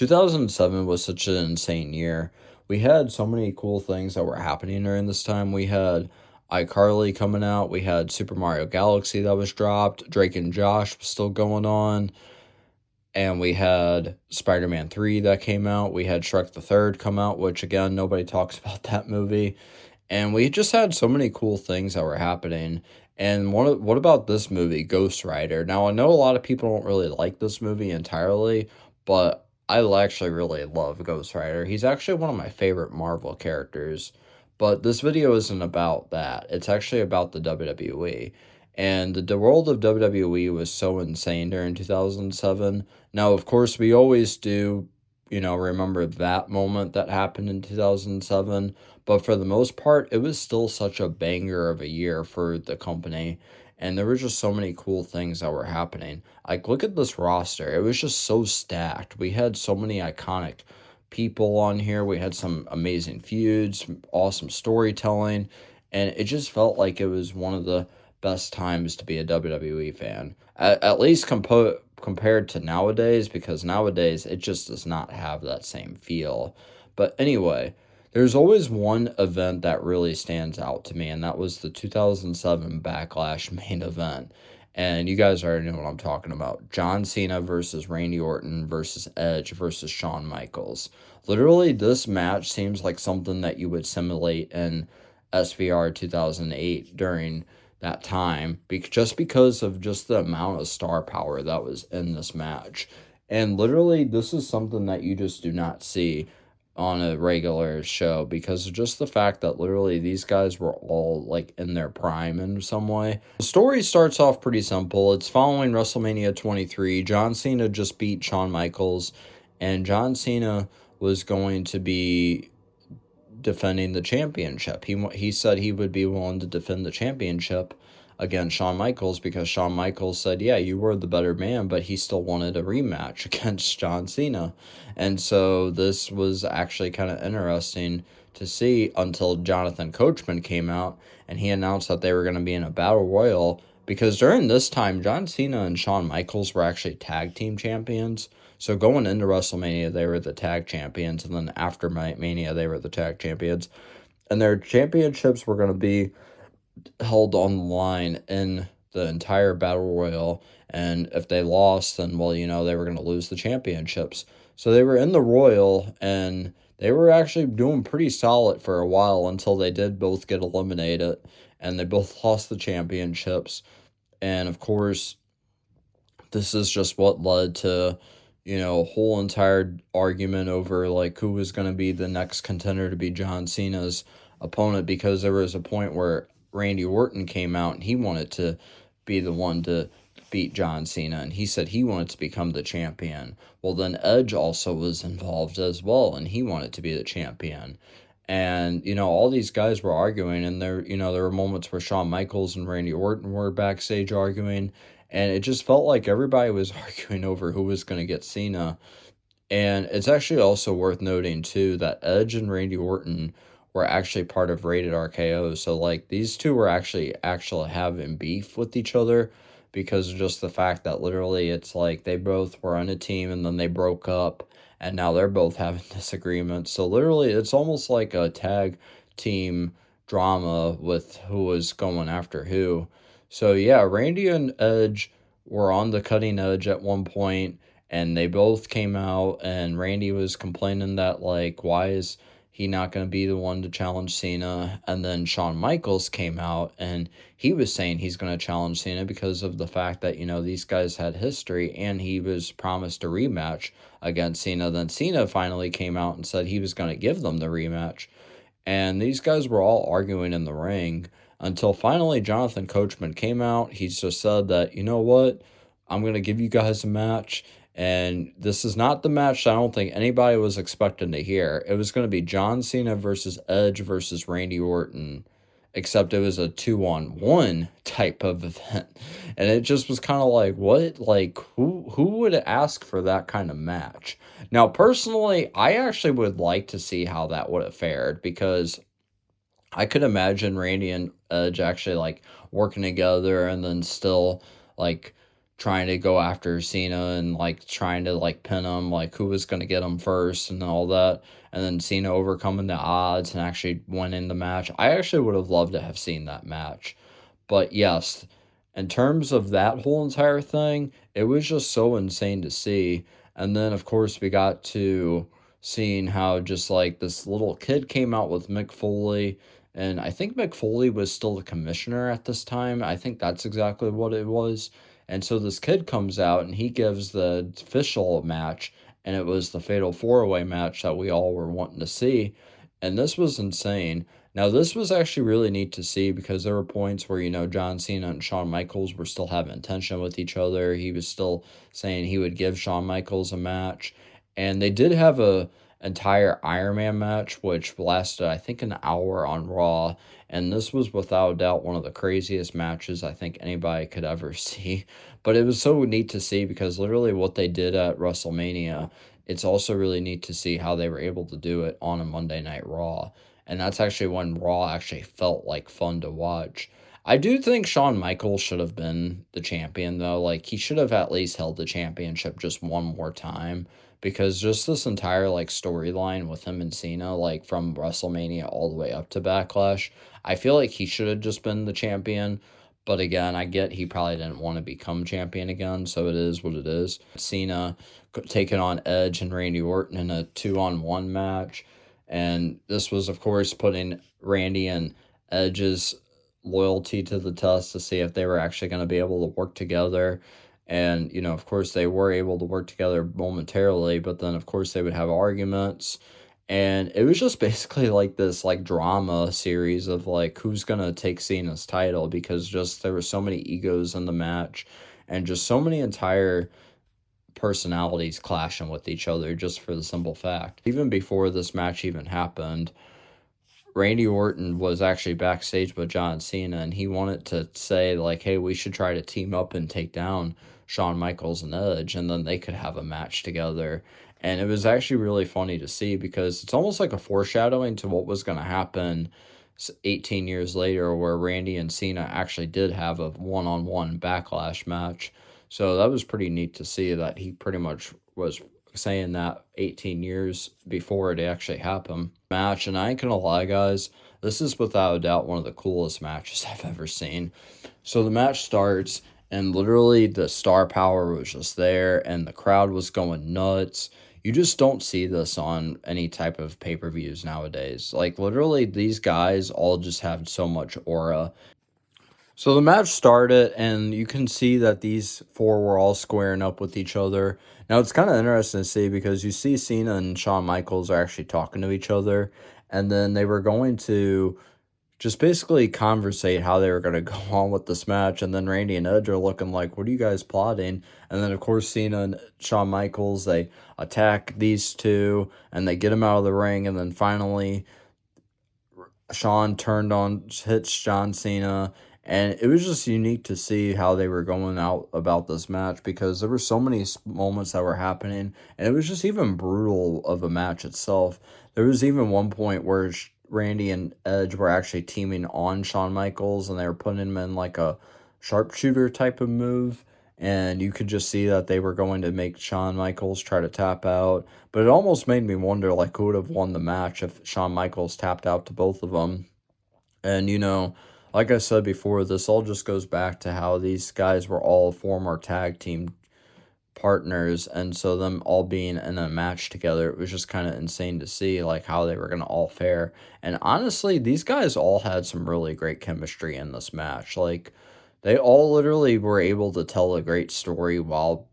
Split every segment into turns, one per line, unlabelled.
2007 was such an insane year. We had so many cool things that were happening during this time. We had iCarly coming out. We had Super Mario Galaxy that was dropped. Drake and Josh was still going on. And we had Spider-Man 3 that came out. We had Shrek the Third come out, which again, nobody talks about that movie. And we just had so many cool things that were happening. And what about this movie, Ghost Rider? Now, I know a lot of people don't really like this movie entirely, but I actually really love Ghost Rider. He's actually one of my favorite Marvel characters. But this video isn't about that. It's actually about the WWE. And the world of WWE was so insane during 2007. Now, of course, we always do, remember that moment that happened in 2007, but for the most part, it was still such a banger of a year for the company. And there were just so many cool things that were happening. Like, look at this roster. It was just so stacked. We had so many iconic people on here. We had some amazing feuds, awesome storytelling. And it just felt like it was one of the best times to be a WWE fan. At least compared to nowadays, because nowadays it just does not have that same feel. But anyway, there's always one event that really stands out to me, and that was the 2007 Backlash main event. And you guys already know what I'm talking about. John Cena versus Randy Orton versus Edge versus Shawn Michaels. Literally, this match seems like something that you would simulate in SVR 2008 during that time, just because of just the amount of star power that was in this match. And literally, this is something that you just do not see on a regular show because of just the fact that literally these guys were all like in their prime in some way. The story starts off pretty simple. It's following WrestleMania 23. John Cena just beat Shawn Michaels, and John Cena was going to be defending the championship. He said he would be willing to defend the championship against Shawn Michaels because Shawn Michaels said, yeah, you were the better man, but he still wanted a rematch against John Cena. And so this was actually kind of interesting to see until Jonathan Coachman came out and he announced that they were going to be in a battle royal, because during this time, John Cena and Shawn Michaels were actually tag team champions. So going into WrestleMania, they were the tag champions, and then after Mania, they were the tag champions. And their championships were going to be held on the line in the entire battle royal. And if they lost, then, well, they were going to lose the championships. So they were in the royal, and they were actually doing pretty solid for a while until they did both get eliminated, and they both lost the championships. And of course, this is just what led to, a whole entire argument over like who was going to be the next contender to be John Cena's opponent, because there was a point where Randy Orton came out and he wanted to be the one to beat John Cena, and he said he wanted to become the champion. Well, then Edge also was involved as well, and he wanted to be the champion. And, all these guys were arguing, and there were moments where Shawn Michaels and Randy Orton were backstage arguing, and it just felt like everybody was arguing over who was going to get Cena. And it's actually also worth noting, too, that Edge and Randy Orton were actually part of Rated RKO. So, like, these two were actually having beef with each other because of just the fact that literally it's like they both were on a team and then they broke up and now they're both having disagreements. So, literally, it's almost like a tag team drama with who was going after who. So, yeah, Randy and Edge were on the cutting edge at one point, and they both came out, and Randy was complaining that, like, why is he not going to be the one to challenge Cena? And then Shawn Michaels came out, and he was saying he's going to challenge Cena because of the fact that, these guys had history, and he was promised a rematch against Cena. Then Cena finally came out and said he was going to give them the rematch. And these guys were all arguing in the ring until finally Jonathan Coachman came out. He just said that, you know what, I'm going to give you guys a match. And this is not the match I don't think anybody was expecting to hear. It was going to be John Cena versus Edge versus Randy Orton, except it was a 2-on-1 type of event. And it just was kind of like, what? Like, who would ask for that kind of match? Now, personally, I actually would like to see how that would have fared, because I could imagine Randy and Edge actually like working together and then still like trying to go after Cena and like trying to like pin him, like who was going to get him first and all that. And then Cena overcoming the odds and actually winning the match. I actually would have loved to have seen that match. But yes, in terms of that whole entire thing, it was just so insane to see. And then, of course, we got to seeing how just like this little kid came out with Mick Foley. And I think Mick Foley was still the commissioner at this time. I think that's exactly what it was. And so this kid comes out and he gives the official match. And it was the Fatal 4-Way match that we all were wanting to see. And this was insane. Now, this was actually really neat to see because there were points where, John Cena and Shawn Michaels were still having tension with each other. He was still saying he would give Shawn Michaels a match. And they did have a entire Iron Man match, which lasted, I think, an hour on Raw. And this was without a doubt one of the craziest matches I think anybody could ever see. But it was so neat to see because literally what they did at WrestleMania, it's also really neat to see how they were able to do it on a Monday Night Raw. And that's actually when Raw actually felt like fun to watch. I do think Shawn Michaels should have been the champion, though. Like, he should have at least held the championship just one more time. Because just this entire, like, storyline with him and Cena, like, from WrestleMania all the way up to Backlash, I feel like he should have just been the champion. But again, I get he probably didn't want to become champion again, so it is what it is. Cena taking on Edge and Randy Orton in a 2-on-1 match. And this was, of course, putting Randy and Edge's loyalty to the test to see if they were actually going to be able to work together. And, of course, they were able to work together momentarily, but then, of course, they would have arguments. And it was just basically like this, like, drama series of, like, who's going to take Cena's title because just there were so many egos in the match and just so many entire personalities clashing with each other just for the simple fact. Even before this match even happened, Randy Orton was actually backstage with John Cena and he wanted to say like, hey, we should try to team up and take down Shawn Michaels and Edge and then they could have a match together. And it was actually really funny to see because it's almost like a foreshadowing to what was going to happen 18 years later where Randy and Cena actually did have a one-on-one Backlash match. So that was pretty neat to see that he pretty much was saying that 18 years before it actually happened. Match, and I ain't gonna lie, guys, this is without a doubt one of the coolest matches I've ever seen. So the match starts, and literally the star power was just there, and the crowd was going nuts. You just don't see this on any type of pay-per-views nowadays. Like, literally, these guys all just have so much aura. So the match started, and you can see that these four were all squaring up with each other. Now, it's kind of interesting to see because you see Cena and Shawn Michaels are actually talking to each other, and then they were going to just basically conversate how they were going to go on with this match. And then Randy and Edge are looking like, what are you guys plotting? And then, of course, Cena and Shawn Michaels, they attack these two, and they get them out of the ring, and then finally Shawn turned on, hits John Cena, and it was just unique to see how they were going out about this match because there were so many moments that were happening, and it was just even brutal of a match itself. There was even one point where Randy and Edge were actually teaming on Shawn Michaels, and they were putting him in like a sharpshooter type of move. And you could just see that they were going to make Shawn Michaels try to tap out. But it almost made me wonder, like, who would have won the match if Shawn Michaels tapped out to both of them. And, like I said before, this all just goes back to how these guys were all former tag team partners. And so them all being in a match together, it was just kind of insane to see, like, how they were going to all fare. And honestly, these guys all had some really great chemistry in this match. Like, they all literally were able to tell a great story while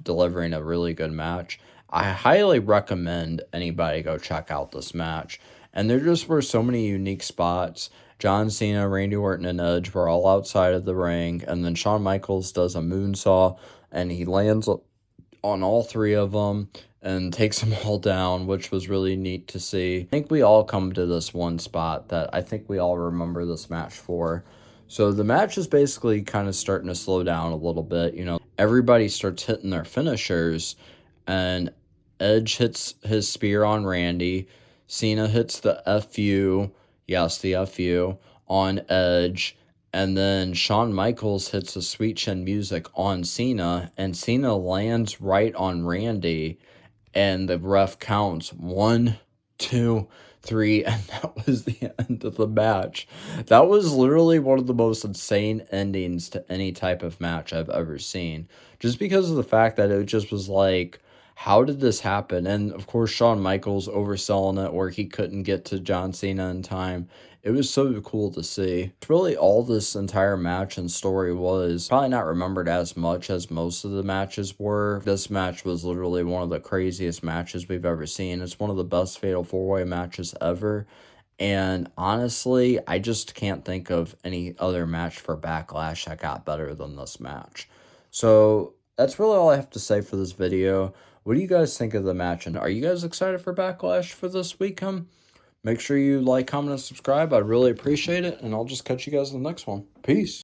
delivering a really good match. I highly recommend anybody go check out this match. And there just were so many unique spots. John Cena, Randy Orton, and Edge were all outside of the ring, and then Shawn Michaels does a moonsault, and he lands on all three of them and takes them all down, which was really neat to see. I think we all come to this one spot that I think we all remember this match for. So the match is basically kind of starting to slow down a little bit. Everybody starts hitting their finishers, and Edge hits his spear on Randy. Cena hits the FU, yes, the FU, on Edge. And then Shawn Michaels hits the Sweet Chin Music on Cena, and Cena lands right on Randy, and the ref counts 1, 2, 3, and that was the end of the match. That was literally one of the most insane endings to any type of match I've ever seen, just because of the fact that it just was like, how did this happen? And of course, Shawn Michaels overselling it where he couldn't get to John Cena in time. It was so cool to see. It's really all this entire match and story was. Probably not remembered as much as most of the matches were. This match was literally one of the craziest matches we've ever seen. It's one of the best Fatal 4-Way matches ever. And honestly, I just can't think of any other match for Backlash that got better than this match. So that's really all I have to say for this video. What do you guys think of the match? And are you guys excited for Backlash for this weekend? Make sure you like, comment, and subscribe. I'd really appreciate it. And I'll just catch you guys in the next one. Peace.